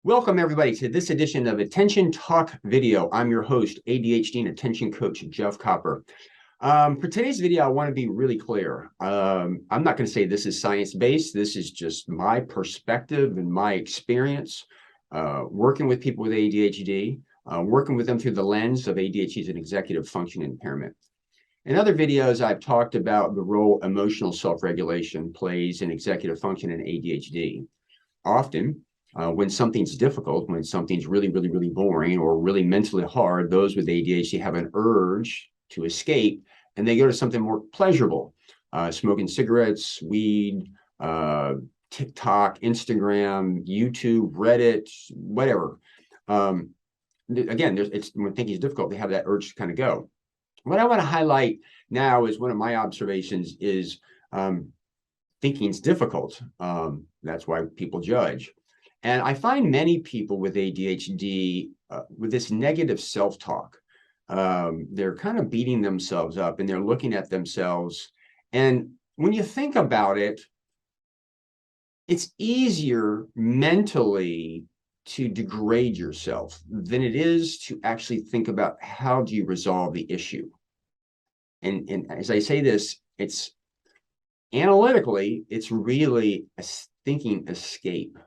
Welcome everybody to this edition of Attention Talk Video. I'm your host, ADHD and Attention Coach, Jeff Copper. For today's video, I want to be really clear. I'm not going to say this is science-based. This is just my perspective and my experience working with people with ADHD, working with them through the lens of ADHD as an executive function impairment. In other videos, I've talked about the role emotional self-regulation plays in executive function and ADHD. Often, when something's difficult, when something's really boring or really mentally hard, those with ADHD have an urge to escape and they go to something more pleasurable, smoking cigarettes, weed, TikTok, Instagram, YouTube, Reddit, whatever. Again, when thinking is difficult, they have that urge to kind of go. What I want to highlight now is one of my observations is thinking is difficult. That's why people judge. And I find many people with ADHD with this negative self-talk. They're kind of beating themselves up and they're looking at themselves. And when you think about it, it's easier mentally to degrade yourself than it is to actually think about how do you resolve the issue. And as I say this, it's analytically, it's really a thinking escape.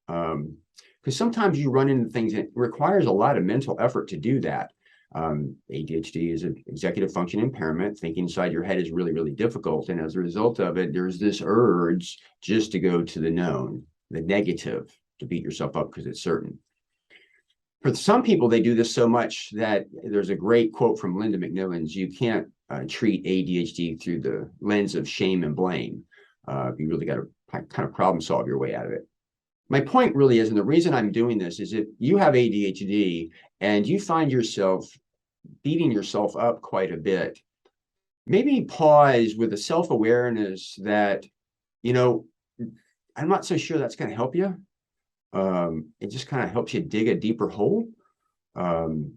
Because sometimes you run into things and it requires a lot of mental effort to do that. ADHD is an executive function impairment. Thinking inside your head is really difficult. And as a result of it, there's this urge just to go to the known, the negative, to beat yourself up because it's certain. For some people, they do this so much that there's a great quote from Linda McMillan's, you can't treat ADHD through the lens of shame and blame. You really got to kind of problem solve your way out of it. My point really is, and the reason I'm doing this is if you have ADHD and you find yourself beating yourself up quite a bit, maybe pause with a self-awareness that, you know, I'm not so sure that's going to help you. It just kind of helps you dig a deeper hole. The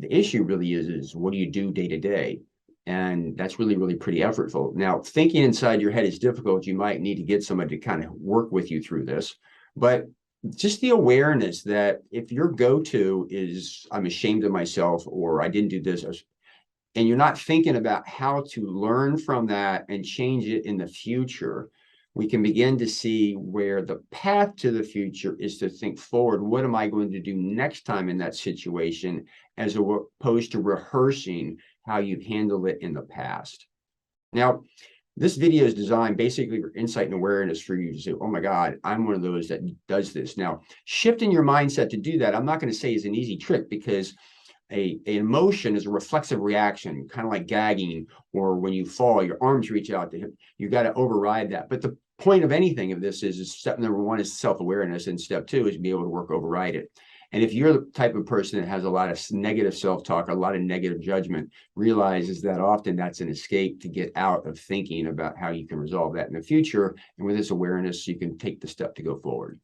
issue really is what do you do day to day? And that's really pretty effortful. Now, thinking inside your head is difficult. You might need to get somebody to kind of work with you through this. But just the awareness that if your go-to is, I'm ashamed of myself, or I didn't do this, and you're not thinking about how to learn from that and change it in the future, we can begin to see where the path to the future is to think forward. What am I going to do next time in that situation, as opposed to rehearsing how you've handled it in the past. Now, this video is designed basically for insight and awareness for you to say, oh my God, I'm one of those that does this. Now, shifting your mindset to do that, I'm not going to say is an easy trick, because an emotion is a reflexive reaction, kind of like gagging, or when you fall, your arms reach out to him. You got to override that. But the point of anything of this is step number one is self-awareness, and step two is be able to override it. And if you're the type of person that has a lot of negative self-talk, a lot of negative judgment, realizes that often that's an escape to get out of thinking about how you can resolve that in the future. And with this awareness, you can take the step to go forward.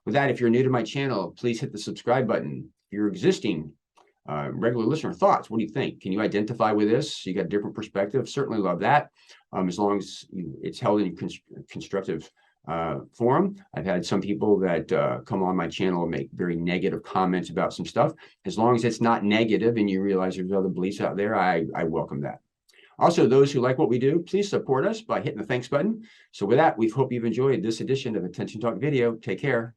With that, if you're new to my channel, please hit the subscribe button. If you're existing regular listener, thoughts, what do you think? Can you identify with this? You got a different perspective? Certainly love that. As long as it's held in constructive forum. I've had some people that come on my channel and make very negative comments about some stuff. As long as it's not negative and you realize there's other beliefs out there, I welcome that. Also, those who like what we do, please support us by hitting the thanks button. So with that, we hope you've enjoyed this edition of Attention Talk Video. Take care.